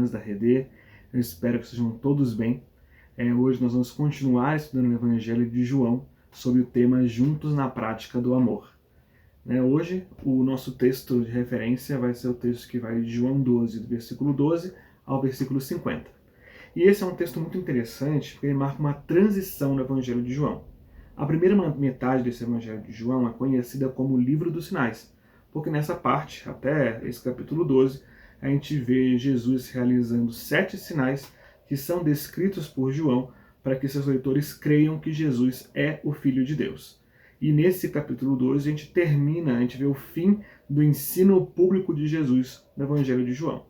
irmãs da Rede. Eu espero que estejam todos bem. Hoje nós vamos continuar estudando o Evangelho de João sobre o tema Juntos na Prática do Amor. Hoje o nosso texto de referência vai ser o texto que vai de João 12, do versículo 12 ao versículo 50. E esse é um texto muito interessante porque ele marca uma transição no Evangelho de João. A primeira metade desse Evangelho de João é conhecida como o Livro dos Sinais, porque nessa parte, até esse capítulo 12, a gente vê Jesus realizando 7 sinais que são descritos por João para que seus leitores creiam que Jesus é o Filho de Deus. E nesse capítulo 12 a gente vê o fim do ensino público de Jesus no Evangelho de João.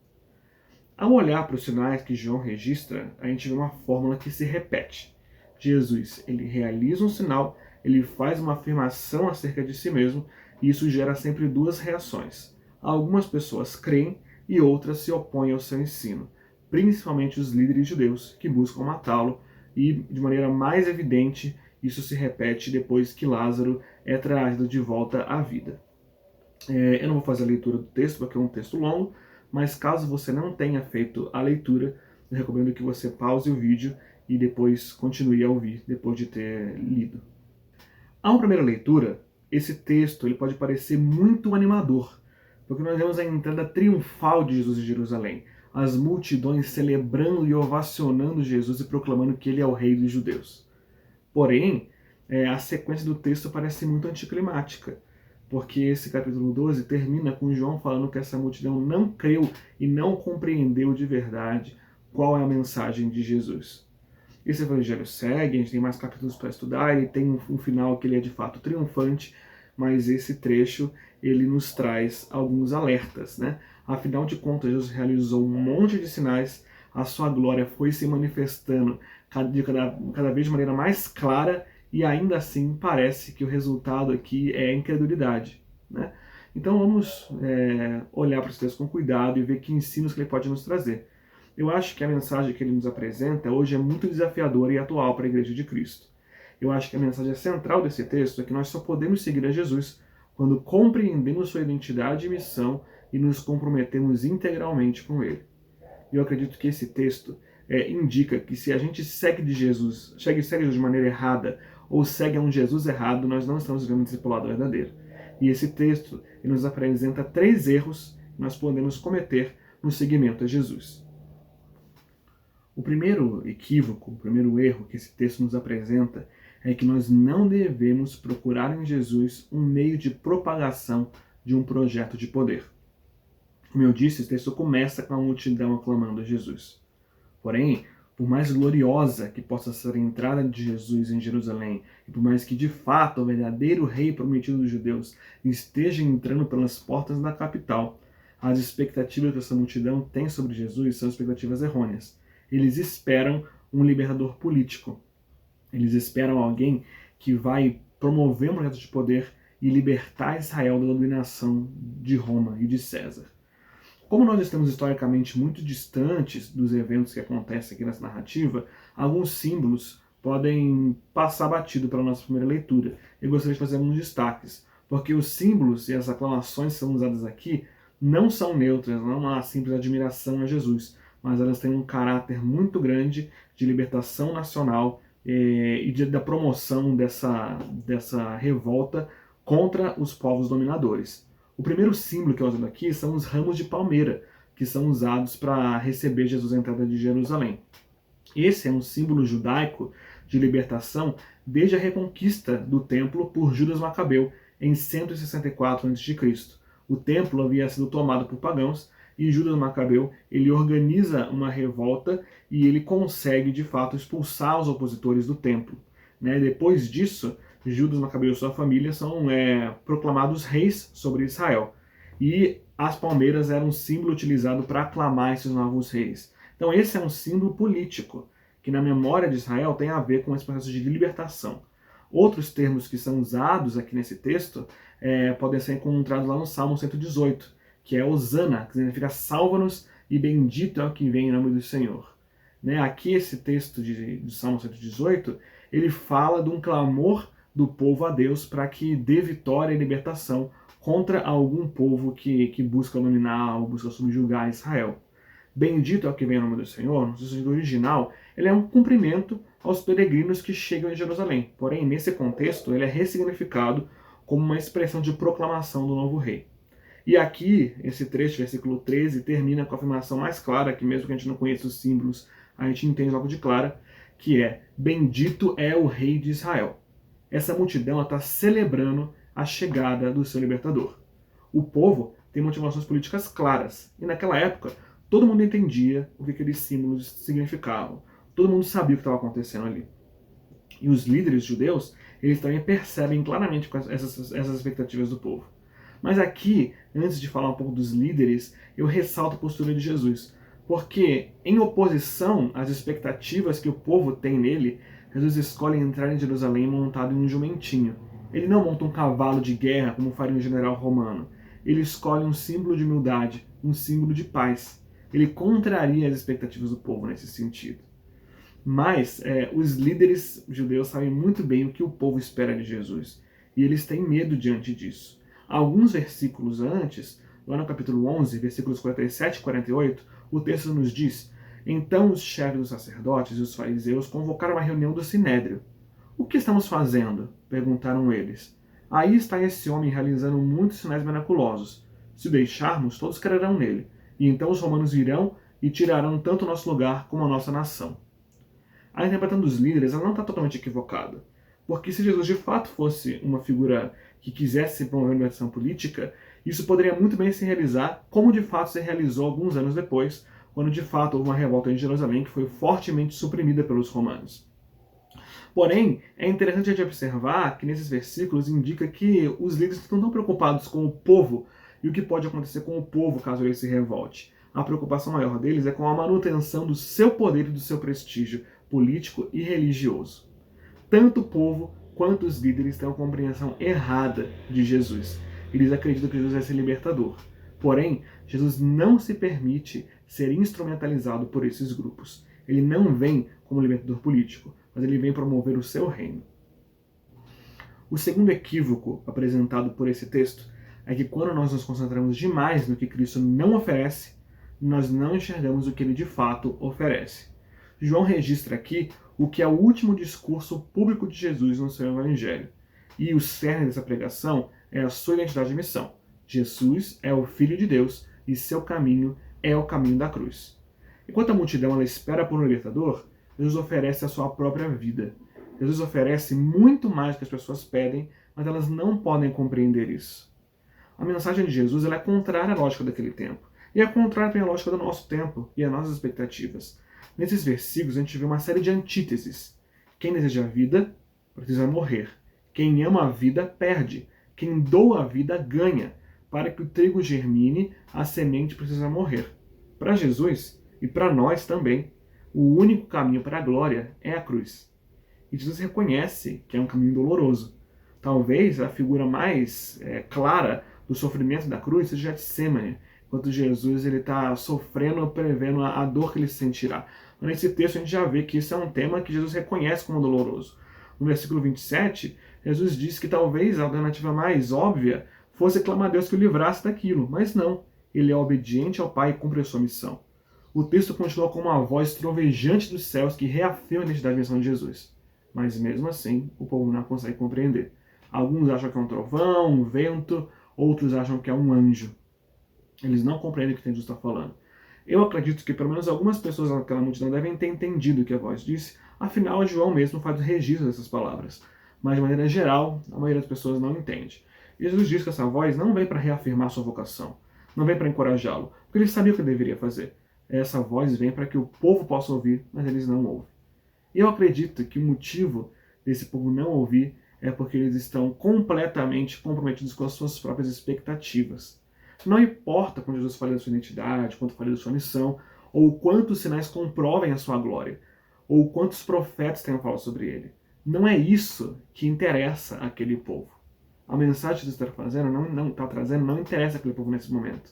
Ao olhar para os sinais que João registra, a gente vê uma fórmula que se repete. Jesus, ele realiza um sinal, ele faz uma afirmação acerca de si mesmo, e isso gera sempre duas reações. Algumas pessoas creem e outras se opõem ao seu ensino, principalmente os líderes judeus que buscam matá-lo, e de maneira mais evidente, isso se repete depois que Lázaro é trazido de volta à vida. Eu não vou fazer a leitura do texto, porque é um texto longo, mas caso você não tenha feito a leitura, eu recomendo que você pause o vídeo e depois continue a ouvir, depois de ter lido. A uma primeira leitura, esse texto ele pode parecer muito animador, porque nós vemos a entrada triunfal de Jesus em Jerusalém, as multidões celebrando e ovacionando Jesus e proclamando que ele é o rei dos judeus. Porém, a sequência do texto parece muito anticlimática, porque esse capítulo 12 termina com João falando que essa multidão não creu e não compreendeu de verdade qual é a mensagem de Jesus. Esse evangelho segue, a gente tem mais capítulos para estudar, ele tem um final que ele é de fato triunfante, mas esse trecho ele nos traz alguns alertas, né? Afinal de contas, Jesus realizou um monte de sinais, a sua glória foi se manifestando cada vez de maneira mais clara, e ainda assim parece que o resultado aqui é incredulidade, né? Então vamos olhar para esse texto com cuidado e ver que ensinos que ele pode nos trazer. Eu acho que a mensagem que ele nos apresenta hoje é muito desafiadora e atual para a Igreja de Cristo. Eu acho que a mensagem central desse texto é que nós só podemos seguir a Jesus quando compreendemos sua identidade e missão e nos comprometemos integralmente com ele. Eu acredito que esse texto indica que se a gente segue Jesus de maneira errada ou segue a um Jesus errado, nós não estamos vivendo um discipulado verdadeiro. E esse texto ele nos apresenta 3 erros que nós podemos cometer no seguimento a Jesus. O primeiro equívoco, o primeiro erro que esse texto nos apresenta é que nós não devemos procurar em Jesus um meio de propagação de um projeto de poder. Como eu disse, esse texto começa com a multidão aclamando a Jesus. Porém, por mais gloriosa que possa ser a entrada de Jesus em Jerusalém, e por mais que de fato o verdadeiro rei prometido dos judeus esteja entrando pelas portas da capital, as expectativas que essa multidão tem sobre Jesus são expectativas errôneas. Eles esperam um libertador político. Eles esperam alguém que vai promover um projeto de poder e libertar Israel da dominação de Roma e de César. Como nós estamos historicamente muito distantes dos eventos que acontecem aqui nessa narrativa, alguns símbolos podem passar batido pela nossa primeira leitura. Eu gostaria de fazer alguns destaques, porque os símbolos e as aclamações que são usadas aqui não são neutras, não há simples admiração a Jesus, mas elas têm um caráter muito grande de libertação nacional e da promoção dessa revolta contra os povos dominadores. O primeiro símbolo que é usado aqui são os ramos de palmeira, que são usados para receber Jesus à entrada de Jerusalém. Esse é um símbolo judaico de libertação desde a reconquista do templo por Judas Macabeu em 164 a.C. O templo havia sido tomado por pagãos e Judas Macabeu ele organiza uma revolta e ele consegue de fato expulsar os opositores do templo. Depois disso, Judas Macabeu e sua família são proclamados reis sobre Israel. E as palmeiras eram um símbolo utilizado para aclamar esses novos reis. Então esse é um símbolo político, que na memória de Israel tem a ver com esse processo de libertação. Outros termos que são usados aqui nesse texto podem ser encontrados lá no Salmo 118, que é Hosana, que significa salva-nos e bendito é o que vem em nome do Senhor. Aqui esse texto de Salmo 118, ele fala de um clamor do povo a Deus para que dê vitória e libertação contra algum povo que busca dominar ou busca subjugar Israel. Bendito é o que vem em nome do Senhor, no sentido original, ele é um cumprimento aos peregrinos que chegam em Jerusalém. Porém, nesse contexto, ele é ressignificado como uma expressão de proclamação do novo rei. E aqui, esse trecho, versículo 13, termina com a afirmação mais clara, que mesmo que a gente não conheça os símbolos, a gente entende logo de clara, que é: bendito é o rei de Israel. Essa multidão está celebrando a chegada do seu libertador. O povo tem motivações políticas claras, e naquela época todo mundo entendia o que aqueles símbolos significavam. Todo mundo sabia o que estava acontecendo ali. E os líderes judeus, eles também percebem claramente essas expectativas do povo. Mas aqui, antes de falar um pouco dos líderes, eu ressalto a postura de Jesus. Porque, em oposição às expectativas que o povo tem nele, Jesus escolhe entrar em Jerusalém montado em um jumentinho. Ele não monta um cavalo de guerra como faria um general romano. Ele escolhe um símbolo de humildade, um símbolo de paz. Ele contraria as expectativas do povo nesse sentido. Mas os líderes judeus sabem muito bem o que o povo espera de Jesus. E eles têm medo diante disso. Alguns versículos antes, lá no capítulo 11, versículos 47 e 48, o texto nos diz: então os chefes dos sacerdotes e os fariseus convocaram uma reunião do Sinédrio. O que estamos fazendo? Perguntaram eles. Aí está esse homem realizando muitos sinais miraculosos. Se o deixarmos, todos crerão nele. E então os romanos virão e tirarão tanto o nosso lugar como a nossa nação. A interpretação dos líderes ela não está totalmente equivocada. Porque se Jesus de fato fosse uma figura que quisesse promover uma ação política, isso poderia muito bem se realizar, como de fato se realizou alguns anos depois, quando de fato houve uma revolta em Jerusalém que foi fortemente suprimida pelos romanos. Porém, é interessante a gente observar que nesses versículos indica que os líderes não estão preocupados com o povo e o que pode acontecer com o povo caso ele se revolte. A preocupação maior deles é com a manutenção do seu poder e do seu prestígio político e religioso. Tanto o povo quanto os líderes têm uma compreensão errada de Jesus. Eles acreditam que Jesus é esse libertador. Porém, Jesus não se permite ser instrumentalizado por esses grupos. Ele não vem como libertador político, mas ele vem promover o seu reino. O segundo equívoco apresentado por esse texto é que quando nós nos concentramos demais no que Cristo não oferece, nós não enxergamos o que ele de fato oferece. João registra aqui o que é o último discurso público de Jesus no seu evangelho. E o cerne dessa pregação é a sua identidade e missão. Jesus é o Filho de Deus e seu caminho é o caminho da cruz. Enquanto a multidão ela espera por um libertador, Jesus oferece a sua própria vida. Jesus oferece muito mais do que as pessoas pedem, mas elas não podem compreender isso. A mensagem de Jesus ela é contrária à lógica daquele tempo. E é contrária também à lógica do nosso tempo e às nossas expectativas. Nesses versículos a gente vê uma série de antíteses. Quem deseja a vida precisa morrer. Quem ama a vida perde. Quem doa a vida ganha. Para que o trigo germine, a semente precisa morrer. Para Jesus, e para nós também, o único caminho para a glória é a cruz. E Jesus reconhece que é um caminho doloroso. Talvez a figura mais clara do sofrimento da cruz seja Getsêmani, enquanto Jesus está sofrendo, prevendo a dor que ele sentirá. Mas nesse texto a gente já vê que isso é um tema que Jesus reconhece como doloroso. No versículo 27, Jesus diz que talvez a alternativa mais óbvia fosse clamar a Deus que o livrasse daquilo, mas não. Ele é obediente ao Pai e cumpre a sua missão. O texto continua com uma voz trovejante dos céus que reafirma a identidade e missão de Jesus. Mas mesmo assim, o povo não consegue compreender. Alguns acham que é um trovão, um vento, outros acham que é um anjo. Eles não compreendem o que Jesus está falando. Eu acredito que pelo menos algumas pessoas naquela multidão devem ter entendido o que a voz disse, afinal João mesmo faz o registro dessas palavras. Mas de maneira geral, a maioria das pessoas não entende. Jesus diz que essa voz não vem para reafirmar sua vocação, não vem para encorajá-lo, porque ele sabia o que ele deveria fazer. Essa voz vem para que o povo possa ouvir, mas eles não ouvem. E eu acredito que o motivo desse povo não ouvir é porque eles estão completamente comprometidos com as suas próprias expectativas. Não importa quando Jesus fala da sua identidade, quanto fala da sua missão, ou quantos sinais comprovem a sua glória, ou quantos profetas tenham falado sobre ele. Não é isso que interessa àquele povo. A mensagem que Jesus está fazendo, está trazendo, não interessa àquele povo nesse momento.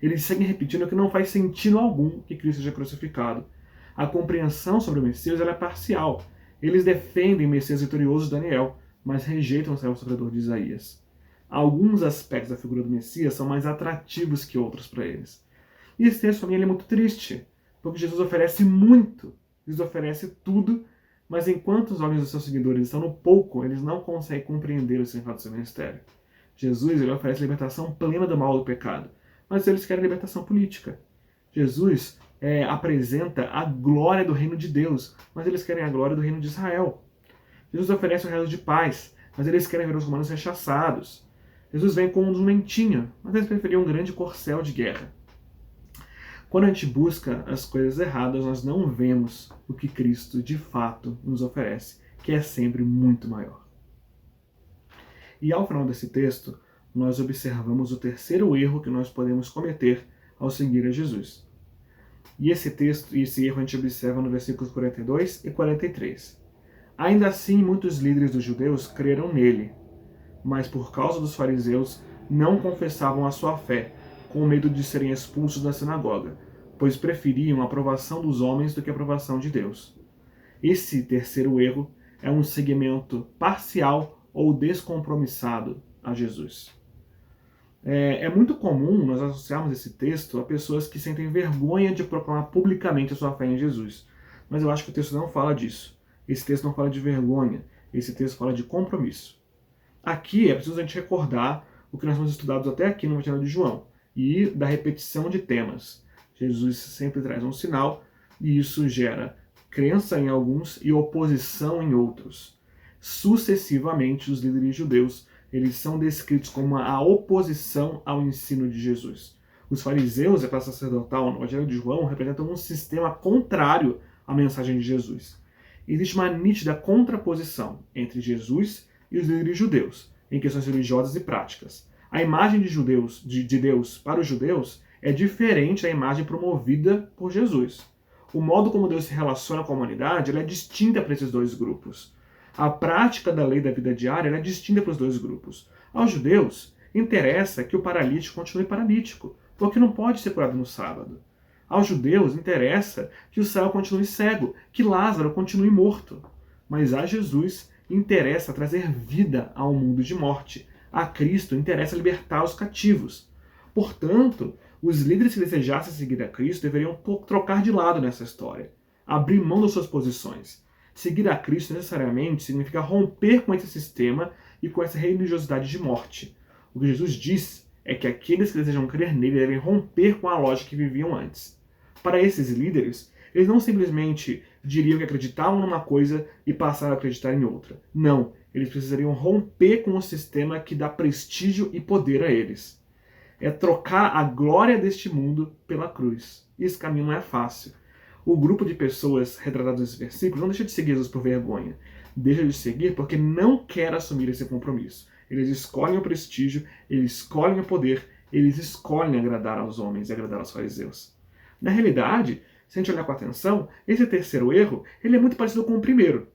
Eles seguem repetindo que não faz sentido algum que Cristo seja crucificado. A compreensão sobre o Messias ela é parcial. Eles defendem o Messias vitorioso de Daniel, mas rejeitam o servo sofredor de Isaías. Alguns aspectos da figura do Messias são mais atrativos que outros para eles. E esse texto para mim ele é muito triste, porque Jesus oferece muito, Jesus oferece tudo, mas enquanto os olhos dos seus seguidores estão no pouco, eles não conseguem compreender o significado do seu ministério. Jesus ele oferece libertação plena do mal do pecado, mas eles querem libertação política. Jesus apresenta a glória do reino de Deus, mas eles querem a glória do reino de Israel. Jesus oferece o reino de paz, mas eles querem ver os romanos rechaçados. Jesus vem com um jumentinho, mas eles preferiam um grande corcel de guerra. Quando a gente busca as coisas erradas, nós não vemos o que Cristo de fato nos oferece, que é sempre muito maior. E ao final desse texto, nós observamos o terceiro erro que nós podemos cometer ao seguir a Jesus. E esse erro a gente observa no versículos 42 e 43. Ainda assim, muitos líderes dos judeus creram nele, mas por causa dos fariseus não confessavam a sua fé, com medo de serem expulsos da sinagoga, pois preferiam a aprovação dos homens do que a aprovação de Deus. Esse terceiro erro é um seguimento parcial ou descompromissado a Jesus. É muito comum nós associarmos esse texto a pessoas que sentem vergonha de proclamar publicamente a sua fé em Jesus. Mas eu acho que o texto não fala disso. Esse texto não fala de vergonha. Esse texto fala de compromisso. Aqui é preciso a gente recordar o que nós temos estudado até aqui no Evangelho de João e da repetição de temas. Jesus sempre traz um sinal e isso gera crença em alguns e oposição em outros. Sucessivamente, os líderes judeus eles são descritos como a oposição ao ensino de Jesus. Os fariseus e a classe sacerdotal no Evangelho de João representam um sistema contrário à mensagem de Jesus. Existe uma nítida contraposição entre Jesus e os líderes judeus em questões religiosas e práticas. A imagem de Deus para os judeus é diferente da imagem promovida por Jesus. O modo como Deus se relaciona com a humanidade é distinta para esses dois grupos. A prática da lei da vida diária é distinta para os dois grupos. Aos judeus, interessa que o paralítico continue paralítico, porque não pode ser curado no sábado. Aos judeus, interessa que o céu continue cego, que Lázaro continue morto. Mas a Jesus interessa trazer vida ao mundo de morte. A Cristo interessa libertar os cativos. Portanto, os líderes que desejassem seguir a Cristo deveriam trocar de lado nessa história, abrir mão das suas posições. Seguir a Cristo necessariamente significa romper com esse sistema e com essa religiosidade de morte. O que Jesus diz é que aqueles que desejam crer nele devem romper com a lógica que viviam antes. Para esses líderes, eles não simplesmente diriam que acreditavam numa coisa e passaram a acreditar em outra. Não, eles precisariam romper com o sistema que dá prestígio e poder a eles. É trocar a glória deste mundo pela cruz. E esse caminho não é fácil. O grupo de pessoas retratadas nesse versículo não deixa de seguir Jesus por vergonha. Deixa de seguir porque não quer assumir esse compromisso. Eles escolhem o prestígio, eles escolhem o poder, eles escolhem agradar aos homens e agradar aos fariseus. Na realidade, se a gente olhar com atenção, esse terceiro erro ele é muito parecido com o primeiro.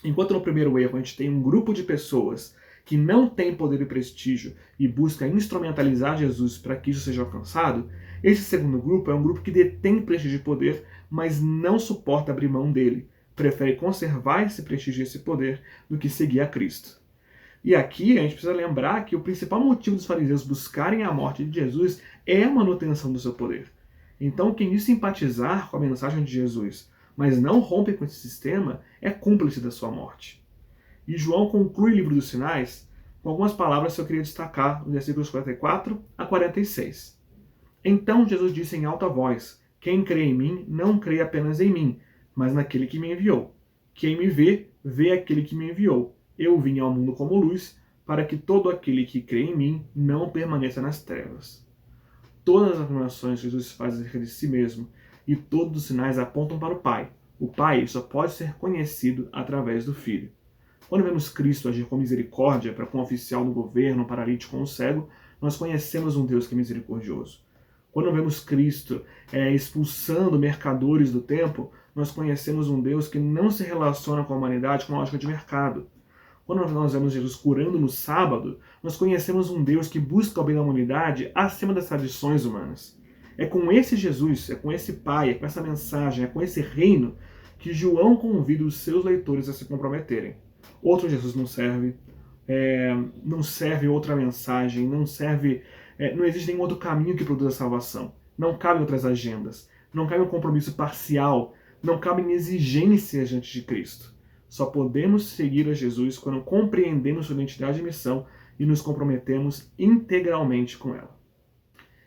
Enquanto no primeiro erro a gente tem um grupo de pessoas que não tem poder e prestígio e busca instrumentalizar Jesus para que isso seja alcançado, esse segundo grupo é um grupo que detém prestígio e poder, mas não suporta abrir mão dele. Prefere conservar esse prestígio e esse poder do que seguir a Cristo. E aqui a gente precisa lembrar que o principal motivo dos fariseus buscarem a morte de Jesus é a manutenção do seu poder. Então quem diz simpatizar com a mensagem de Jesus, mas não rompe com esse sistema, é cúmplice da sua morte. E João conclui o livro dos sinais com algumas palavras que eu queria destacar nos versículos 44 a 46. Então Jesus disse em alta voz: quem crê em mim, não crê apenas em mim, mas naquele que me enviou. Quem me vê, vê aquele que me enviou. Eu vim ao mundo como luz, para que todo aquele que crê em mim não permaneça nas trevas. Todas as afirmações que Jesus faz acerca de si mesmo e todos os sinais apontam para o Pai. O Pai só pode ser conhecido através do Filho. Quando vemos Cristo agir com misericórdia para com um oficial no governo, um paralítico ou um cego, nós conhecemos um Deus que é misericordioso. Quando vemos Cristo expulsando mercadores do templo, nós conhecemos um Deus que não se relaciona com a humanidade com a lógica de mercado. Quando nós vemos Jesus curando no sábado, nós conhecemos um Deus que busca o bem da humanidade acima das tradições humanas. É com esse Jesus, é com esse Pai, é com essa mensagem, é com esse reino que João convida os seus leitores a se comprometerem. Outro Jesus não serve, não serve outra mensagem, não existe nenhum outro caminho que produza salvação. não cabem outras agendas, não cabe um compromisso parcial, não cabem exigências diante de Cristo. Só podemos seguir a Jesus quando compreendemos sua identidade e missão e nos comprometemos integralmente com ela.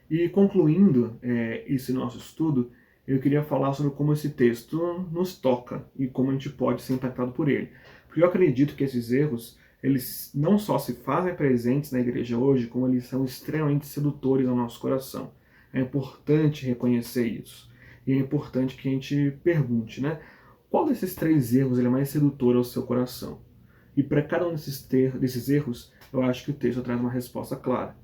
E concluindo esse nosso estudo, eu queria falar sobre como esse texto nos toca e como a gente pode ser impactado por ele. Porque eu acredito que esses erros, eles não só se fazem presentes na igreja hoje, como eles são extremamente sedutores ao nosso coração. É importante reconhecer isso. E é importante que a gente pergunte, né? Qual desses 3 erros ele é mais sedutor ao seu coração? E para cada um desses erros, eu acho que o texto traz uma resposta clara.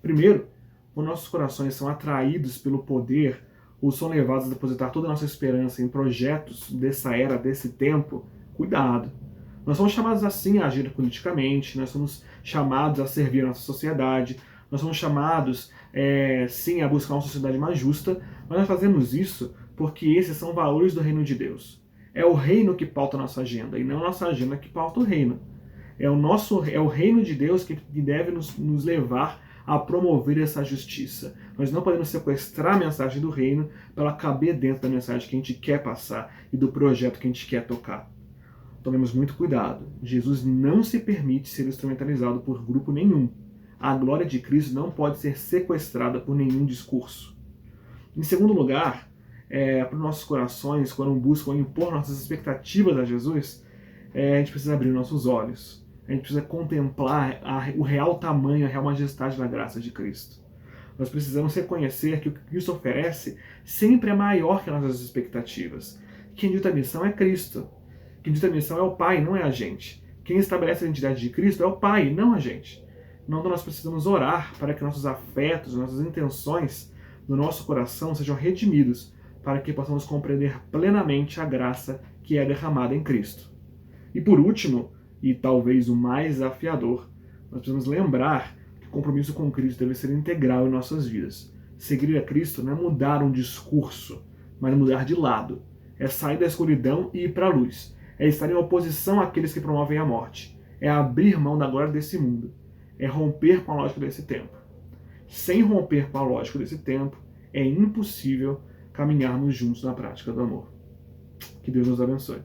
Primeiro, quando nossos corações são atraídos pelo poder ou são levados a depositar toda a nossa esperança em projetos dessa era, desse tempo, cuidado. Nós somos chamados assim a agir politicamente, nós somos chamados a servir a nossa sociedade, nós somos chamados, sim, a buscar uma sociedade mais justa, mas nós fazemos isso porque esses são valores do reino de Deus. É o reino que pauta a nossa agenda, e não a nossa agenda que pauta o reino. É o reino de Deus que deve nos levar a promover essa justiça. Nós não podemos sequestrar a mensagem do reino para ela caber dentro da mensagem que a gente quer passar e do projeto que a gente quer tocar. Tomemos muito cuidado. Jesus não se permite ser instrumentalizado por grupo nenhum. A glória de Cristo não pode ser sequestrada por nenhum discurso. Em segundo lugar, para os nossos corações, quando buscam impor nossas expectativas a Jesus, a gente precisa abrir nossos olhos. A gente precisa contemplar o real tamanho, a real majestade da graça de Cristo. Nós precisamos reconhecer que o que Cristo oferece sempre é maior que as nossas expectativas. Quem dita a missão é Cristo. Quem dita a missão é o Pai, não é a gente. Quem estabelece a identidade de Cristo é o Pai, não a gente. Então nós precisamos orar para que nossos afetos, nossas intenções do nosso coração sejam redimidos, para que possamos compreender plenamente a graça que é derramada em Cristo. E por último, e talvez o mais desafiador, nós precisamos lembrar que o compromisso com Cristo deve ser integral em nossas vidas. Seguir a Cristo não é mudar um discurso, mas mudar de lado. É sair da escuridão e ir para a luz. É estar em oposição àqueles que promovem a morte. É abrir mão da glória desse mundo. É romper com a lógica desse tempo. Sem romper com a lógica desse tempo, é impossível caminharmos juntos na prática do amor. Que Deus nos abençoe.